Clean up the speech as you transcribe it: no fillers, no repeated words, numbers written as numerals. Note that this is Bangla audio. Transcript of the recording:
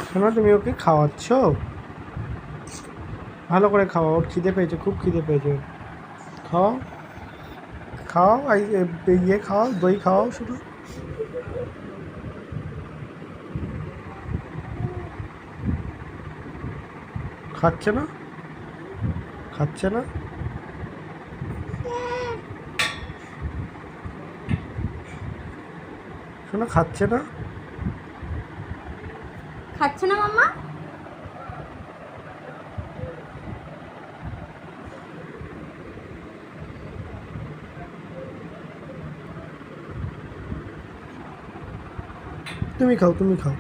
শোনো, তুমি ওকে খাওয়াচ্ছ? ভালো করে খাওয়া, ওর খিদে পেয়েছে, খুব খিদে পেয়েছে। খাও খাও, ইয়ে খাও, দই খাও শুধু। খাচ্ছে না, খাচ্ছে না। শোনো, খাচ্ছে না। খাচ্ছে না মাম্মা? তুমি খাও, তুমি খাও।